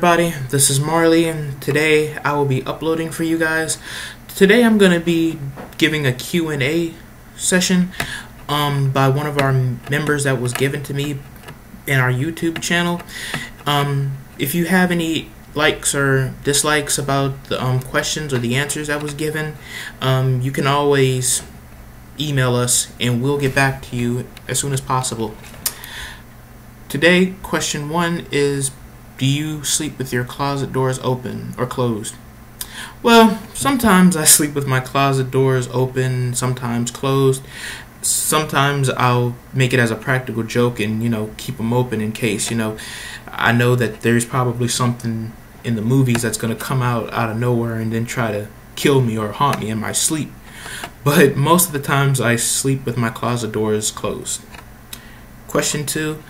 everybody, this is Marley, and today I will be uploading for you guys. Today I'm going to be giving a Q&A session by one of our members that was given to me in our YouTube channel. If you have any likes or dislikes about the questions or the answers that was given, you can always email us and we'll get back to you as soon as possible. Today, question 1 is, do you sleep with your closet doors open or closed? Well, sometimes I sleep with my closet doors open, sometimes closed. Sometimes I'll make it as a practical joke and, keep them open in case, I know that there's probably something in the movies that's going to come out of nowhere and then try to kill me or haunt me in my sleep. But most of the times I sleep with my closet doors closed. Question 2.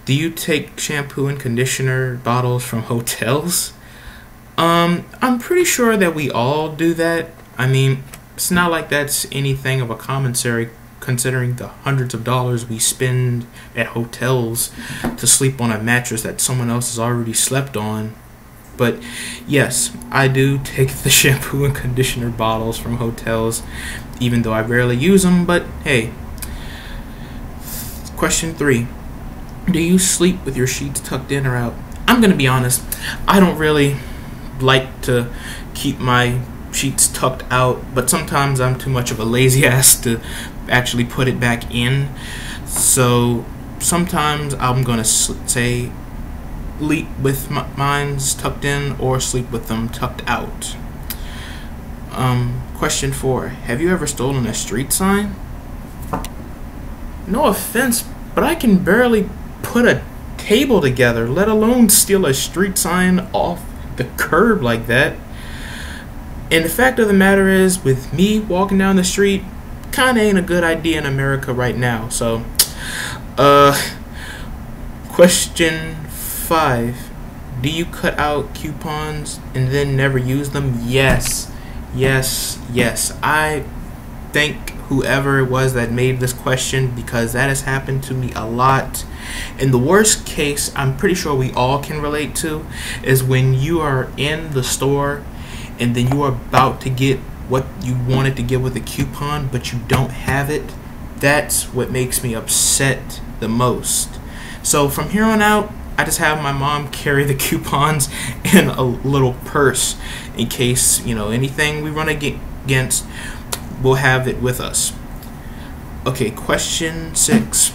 Do you take shampoo and conditioner bottles from hotels? I'm pretty sure that we all do that. I mean, it's not like that's anything of a commentary considering the hundreds of dollars we spend at hotels to sleep on a mattress that someone else has already slept on. But yes, I do take the shampoo and conditioner bottles from hotels, even though I rarely use them, but hey. Question 3. Do you sleep with your sheets tucked in or out? I'm going to be honest, I don't really like to keep my sheets tucked out, but sometimes I'm too much of a lazy ass to actually put it back in. So sometimes I'm going to say sleep with mine's tucked in or sleep with them tucked out. Question 4. Have you ever stolen a street sign? No offense, but I can barely put a table together, let alone steal a street sign off the curb like that. And the fact of the matter is, with me walking down the street, kinda ain't a good idea in America right now. So question 5. Do you cut out coupons and then never use them? Yes. I thank whoever it was that made this question, because that has happened to me a lot. And the worst case I'm pretty sure we all can relate to is when you are in the store and then you are about to get what you wanted to get with a coupon but you don't have it. That's what makes me upset the most. So from here on out, I just have my mom carry the coupons in a little purse in case, anything we run against, we'll have it with us. Okay, question 6.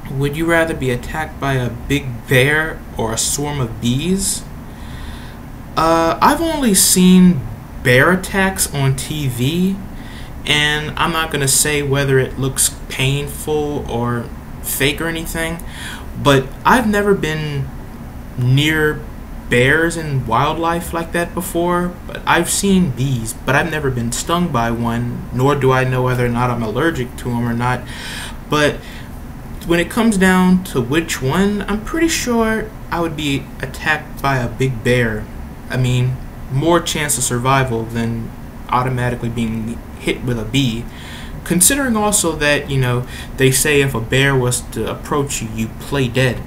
Would you rather be attacked by a big bear or a swarm of bees? I've only seen bear attacks on TV, and I'm not going to say whether it looks painful or fake or anything, but I've never been near bears and wildlife like that before. But I've seen bees, but I've never been stung by one, nor do I know whether or not I'm allergic to them or not. But when it comes down to which one, I'm pretty sure I would be attacked by a big bear. I mean, more chance of survival than automatically being hit with a bee. Considering also that, they say if a bear was to approach you, you play dead.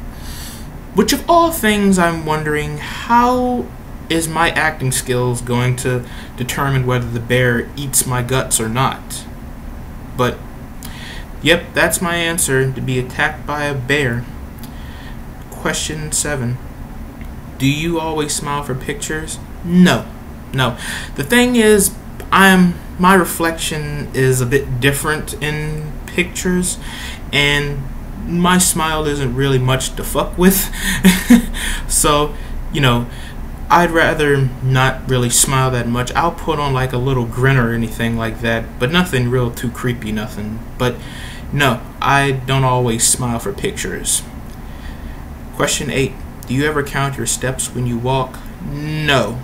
Which of all things, I'm wondering, how is my acting skills going to determine whether the bear eats my guts or not? But yep, that's my answer, to be attacked by a bear. Question 7. Do you always smile for pictures? No. The thing is, my reflection is a bit different in pictures, and my smile isn't really much to fuck with. So, I'd rather not really smile that much. I'll put on like a little grin or anything like that, but nothing real too creepy, nothing. But no, I don't always smile for pictures. Question 8. Do you ever count your steps when you walk? No.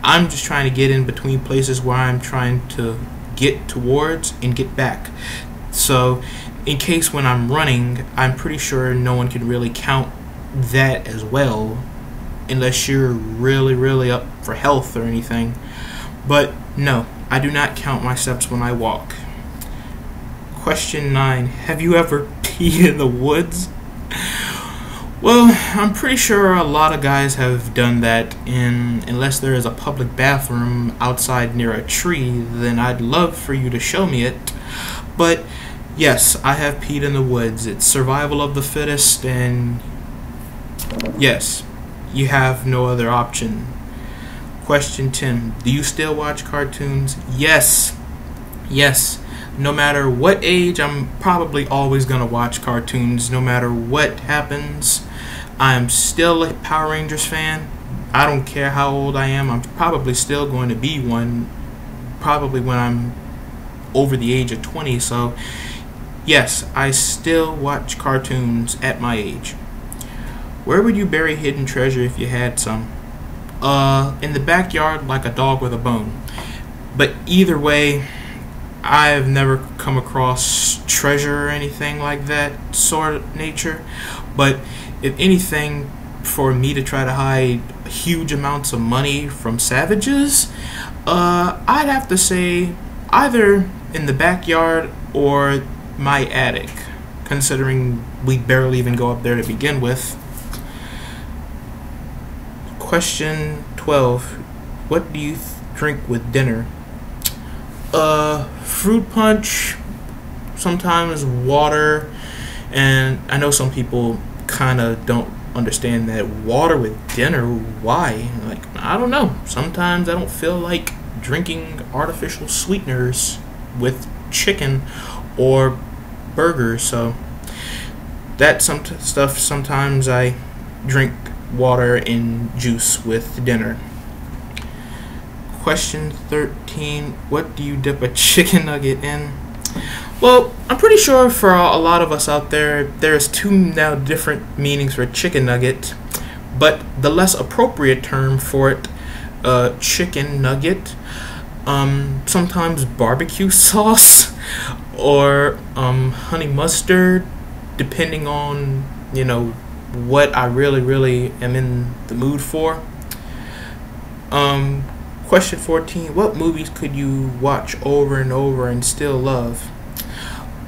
I'm just trying to get in between places where I'm trying to get towards and get back. So in case when I'm running, I'm pretty sure no one can really count that as well, unless you're really up for health or anything. But no, I do not count my steps when I walk. Question 9. Have you ever peed in the woods? Well, I'm pretty sure a lot of guys have done that, and unless there is a public bathroom outside near a tree, then I'd love for you to show me it. But yes, I have peed in the woods. It's survival of the fittest, and yes, you have no other option. Question 10. Do you still watch cartoons? Yes. Yes. No matter what age, I'm probably always going to watch cartoons. No matter what happens, I'm still a Power Rangers fan. I don't care how old I am. I'm probably still going to be one, probably when I'm over the age of 20. So, yes, I still watch cartoons at my age. Where would you bury hidden treasure if you had some? In the backyard, like a dog with a bone. But either way, I've never come across treasure or anything like that sort of nature. But if anything, for me to try to hide huge amounts of money from savages, I'd have to say either in the backyard or my attic, considering we barely even go up there to begin with. Question 12. What do you drink with dinner? Fruit punch, sometimes water, and I know some people kind of don't understand that water with dinner. Why? Like, I don't know. Sometimes I don't feel like drinking artificial sweeteners with chicken or burgers, so that stuff. Sometimes I drink water and juice with dinner. Question 13. What do you dip a chicken nugget in? Well, I'm pretty sure for a lot of us out there, there's two now different meanings for chicken nugget, but the less appropriate term for it, chicken nugget, sometimes barbecue sauce or honey mustard, depending on, what I really am in the mood for. Question 14. What movies could you watch over and over and still love?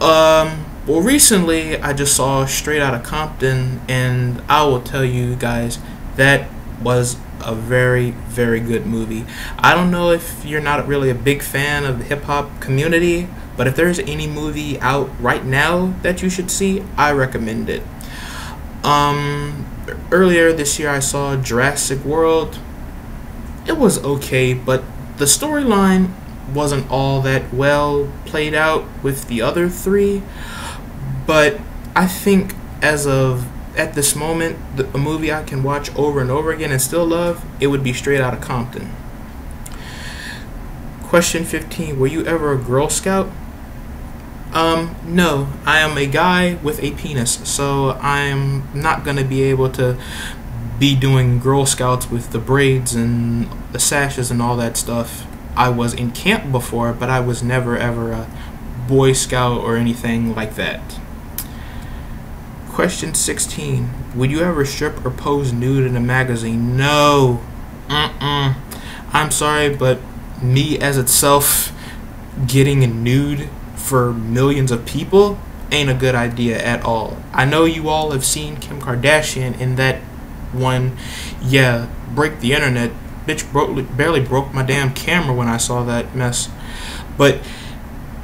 Well, recently I just saw Straight Outta Compton, and I will tell you guys that was a very, very good movie. I don't know if you're not really a big fan of the hip-hop community, but if there's any movie out right now that you should see, I recommend it. Earlier this year I saw Jurassic World. It was okay, but the storyline wasn't all that well played out with the other three. But I think at this moment, a movie I can watch over and over again and still love, it would be Straight Outta Compton. Question 15. Were you ever a Girl Scout? No. I am a guy with a penis, so I'm not going to be able to be doing Girl Scouts with the braids and the sashes and all that stuff. I was in camp before, but I was never ever a Boy Scout or anything like that. Question 16. Would you ever strip or pose nude in a magazine? No. I'm sorry, but me as itself getting a nude for millions of people ain't a good idea at all. I know you all have seen Kim Kardashian in that one, break the internet. Bitch barely broke my damn camera when I saw that mess. But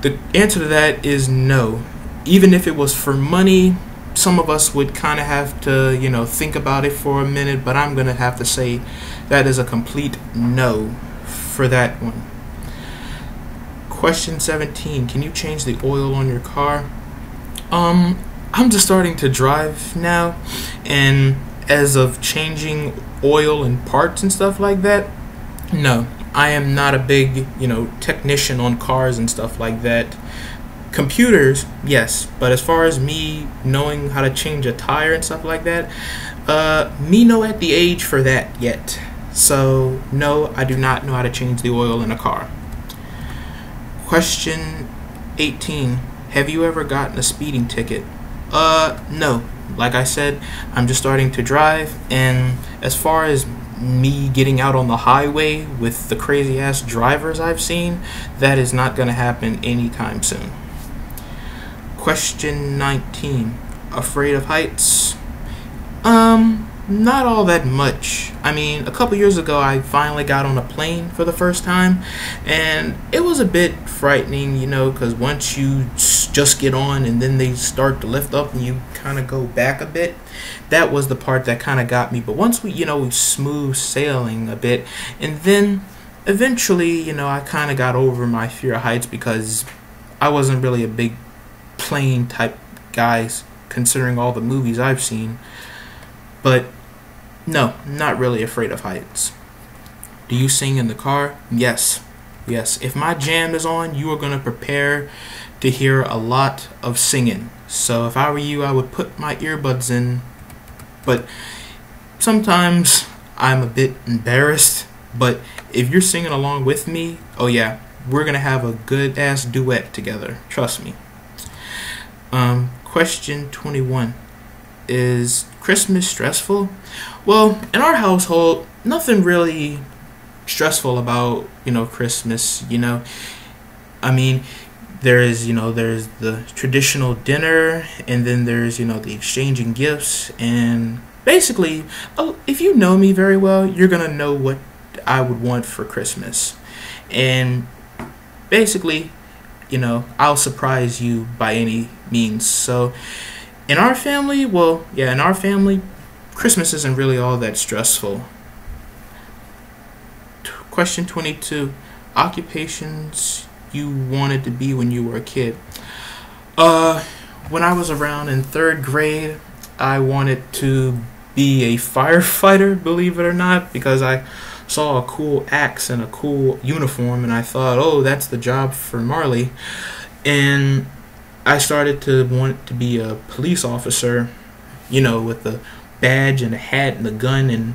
the answer to that is no. Even if it was for money, some of us would kind of have to, think about it for a minute, but I'm going to have to say that is a complete no for that one. Question 17. Can you change the oil on your car? I'm just starting to drive now, and as of changing oil and parts and stuff like that, no, I am not a big, technician on cars and stuff like that. Computers, yes, but as far as me knowing how to change a tire and stuff like that, me no at the age for that yet. So no, I do not know how to change the oil in a car. Question 18. Have you ever gotten a speeding ticket? No. Like I said, I'm just starting to drive, and as far as me getting out on the highway with the crazy ass drivers I've seen, that is not going to happen anytime soon. Question 19. Afraid of heights? Not all that much. I mean, a couple years ago, I finally got on a plane for the first time, and it was a bit frightening, you know, because once you just get on and then they start to lift up and you kind of go back a bit, that was the part that kind of got me. But once we smooth sailing a bit, and then eventually, I kind of got over my fear of heights because I wasn't really a big plane type guy, considering all the movies I've seen. But no, not really afraid of heights. Do you sing in the car? Yes. If my jam is on, you are going to prepare to hear a lot of singing. So if I were you, I would put my earbuds in. But sometimes I'm a bit embarrassed. But if you're singing along with me, oh yeah, we're going to have a good ass duet together. Trust me. Question 21. Is Christmas stressful? Well, in our household, nothing really stressful about, Christmas, I mean, there's the traditional dinner, and then there's, the exchanging gifts, and basically, if you know me very well, you're going to know what I would want for Christmas. And basically, I'll surprise you by any means. So, in our family, Christmas isn't really all that stressful. Question 22. Occupations you wanted to be when you were a kid. When I was around in 3rd grade, I wanted to be a firefighter, believe it or not, because I saw a cool axe and a cool uniform, and I thought, oh, that's the job for Marley. And I started to want to be a police officer, with the badge and a hat and a gun, and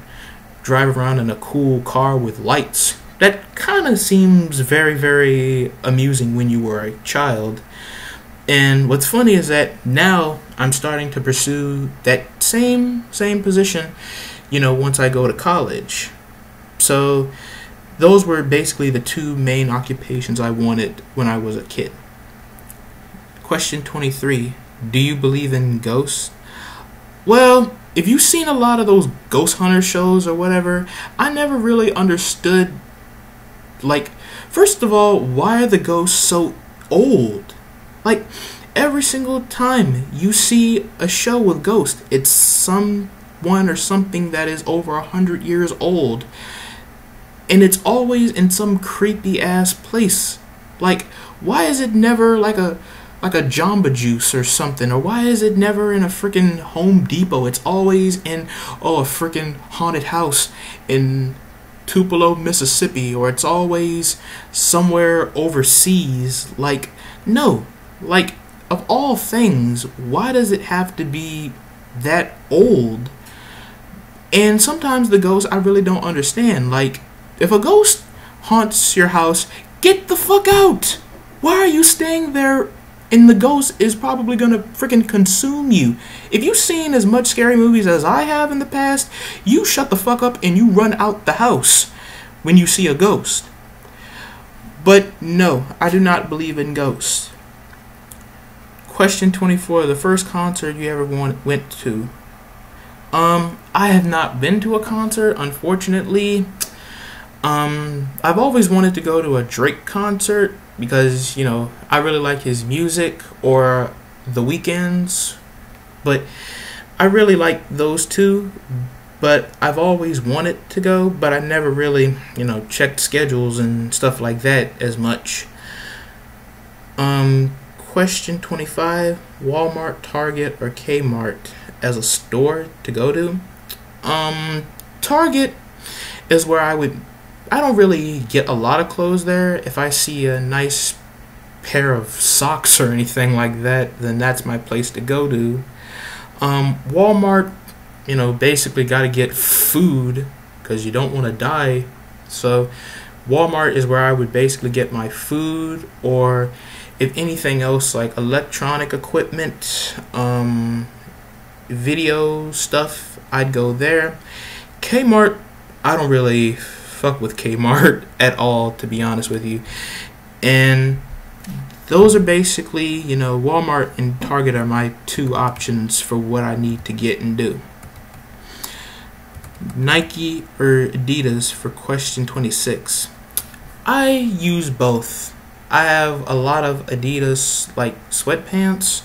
drive around in a cool car with lights. That kind of seems very, very amusing when you were a child. And what's funny is that now I'm starting to pursue that same position, once I go to college. So those were basically the 2 main occupations I wanted when I was a kid. Question 23. Do you believe in ghosts? Well, if you've seen a lot of those ghost hunter shows or whatever, I never really understood, first of all, why are the ghosts so old? Every single time you see a show with ghosts, it's someone or something that is over 100 years old. And it's always in some creepy ass place. Why is it never like a Jamba Juice or something? Or why is it never in a freaking Home Depot? It's always in, a freaking haunted house in Tupelo, Mississippi. Or it's always somewhere overseas. No. Of all things, why does it have to be that old? And sometimes the ghosts I really don't understand. If a ghost haunts your house, get the fuck out! Why are you staying there? And the ghost is probably gonna freaking consume you. If you've seen as much scary movies as I have in the past, you shut the fuck up and you run out the house when you see a ghost. But no, I do not believe in ghosts. Question 24. The first concert you ever went to? I have not been to a concert, unfortunately. I've always wanted to go to a Drake concert because, I really like his music, or The Weeknd's, but I really like those two. But I've always wanted to go, but I never really, checked schedules and stuff like that as much. Question 25. Walmart, Target, or Kmart as a store to go to? Target is where I don't really get a lot of clothes there. If I see a nice pair of socks or anything like that, then that's my place to go to. Walmart, basically got to get food because you don't want to die. So Walmart is where I would basically get my food, or if anything else, like electronic equipment, video stuff, I'd go there. Kmart, I don't really fuck with Kmart at all, to be honest with you. And those are basically, Walmart and Target are my 2 options for what I need to get and do. Nike or Adidas for question 26. I use both. I have a lot of Adidas like sweatpants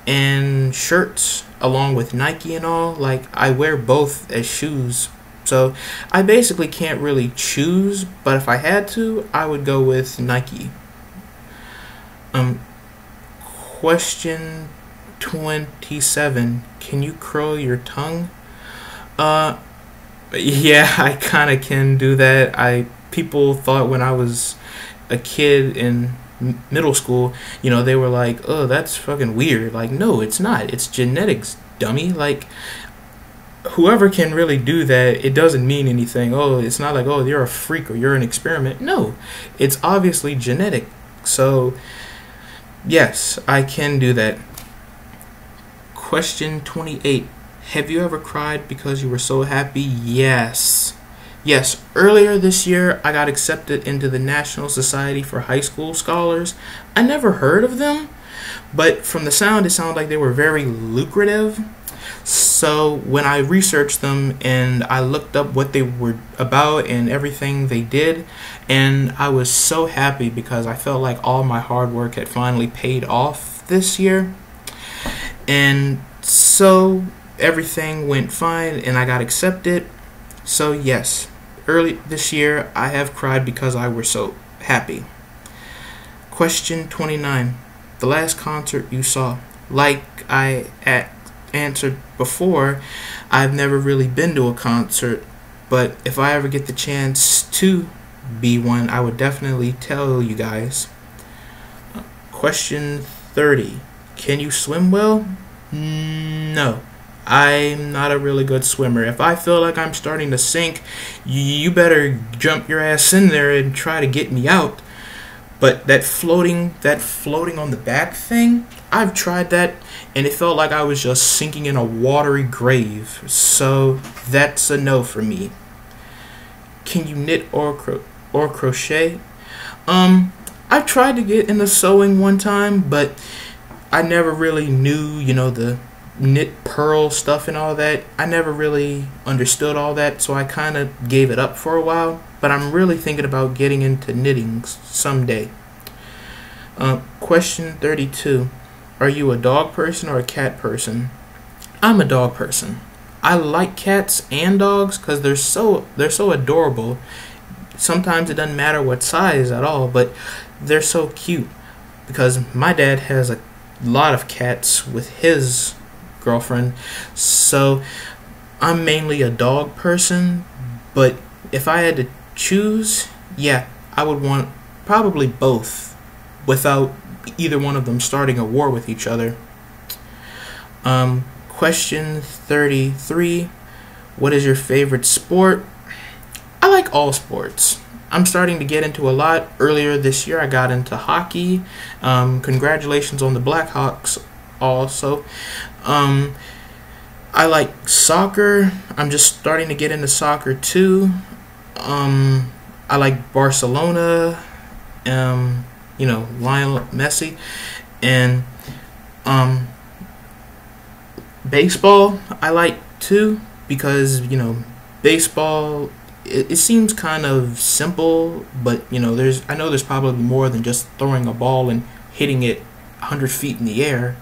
and shirts along with Nike and all. Like I wear both as shoes. So I basically can't really choose, but if I had to, I would go with Nike. Question 27. Can you curl your tongue? Yeah, I kind of can do that. People thought when I was a kid in middle school, they were like, "Oh, that's fucking weird." Like, no, it's not. It's genetics, dummy. Like, whoever can really do that, it doesn't mean anything. Oh, it's not like, oh, you're a freak or you're an experiment. No, it's obviously genetic. So, yes, I can do that. Question 28. Have you ever cried because you were so happy? Yes. Yes, earlier this year, I got accepted into the National Society for High School Scholars. I never heard of them, but from the sound, it sounded like they were very lucrative. So when I researched them and I looked up what they were about and everything they did, and I was so happy because I felt like all my hard work had finally paid off this year. And so everything went fine and I got accepted. So yes, early this year I have cried because I was so happy. Question 29. The last concert you saw. Like I answered before, I've never really been to a concert, but if I ever get the chance to be one, I would definitely tell you guys. Question 30. Can you swim well? No. I'm not a really good swimmer. If I feel like I'm starting to sink, you better jump your ass in there and try to get me out. But that floating on the back thing, I've tried that and it felt like I was just sinking in a watery grave. So that's a no for me. Can you knit or crochet? I tried to get into sewing one time, but I never really knew, the knit purl stuff and all that. I never really understood all that, so I kind of gave it up for a while. But I'm really thinking about getting into knitting someday. Question 32. Are you a dog person or a cat person? I'm a dog person. I like cats and dogs because they're so adorable. Sometimes it doesn't matter what size at all, but they're so cute. Because my dad has a lot of cats with his girlfriend, so I'm mainly a dog person. But if I had to choose, yeah, I would want probably both without either one of them starting a war with each other. Question 33. What is your favorite sport? I like all sports. I'm starting to get into a lot. Earlier this year I got into hockey. Congratulations on the Blackhawks also. I like soccer. I'm just starting to get into soccer too. I like Barcelona, Lionel Messi, and baseball I like too because baseball, it seems kind of simple, but I know there's probably more than just throwing a ball and hitting it 100 feet in the air.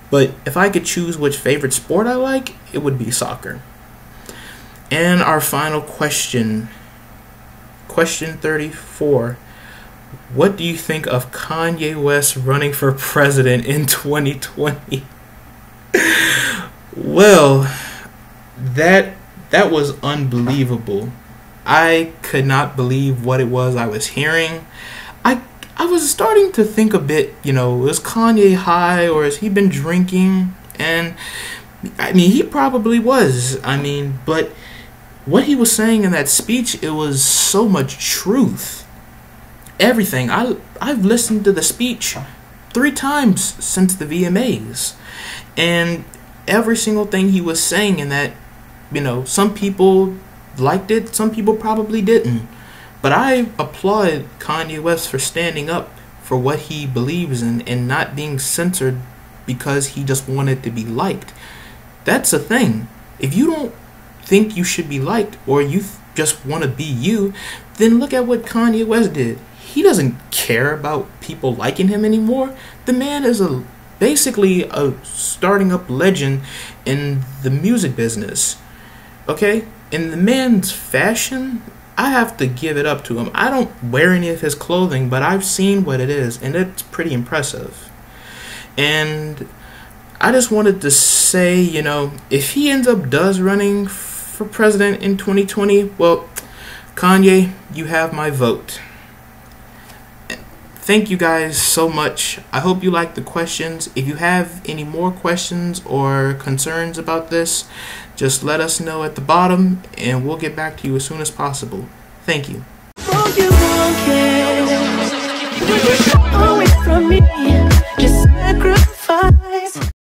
But if I could choose which favorite sport I like, it would be soccer. And our final question. Question 34. What do you think of Kanye West running for president in 2020? Well, that was unbelievable. I could not believe what it was I was hearing. I was starting to think a bit, is Kanye high or has he been drinking? And I mean, he probably was. But what he was saying in that speech, it was so much truth. Everything. I've listened to the speech 3 times since the VMAs. And every single thing he was saying in that, some people liked it, some people probably didn't. But I applaud Kanye West for standing up for what he believes in and not being censored because he just wanted to be liked. That's a thing. If you don't think you should be liked, or you just want to be you, then look at what Kanye West did. He doesn't care about people liking him anymore. The man is basically a starting up legend in the music business. Okay? In the man's fashion, I have to give it up to him. I don't wear any of his clothing, but I've seen what it is, and it's pretty impressive. And I just wanted to say, if he ends up running for president in 2020, well, Kanye, you have my vote. Thank you guys so much. I hope you liked the questions. If you have any more questions or concerns about this, just let us know at the bottom and we'll get back to you as soon as possible. Thank you.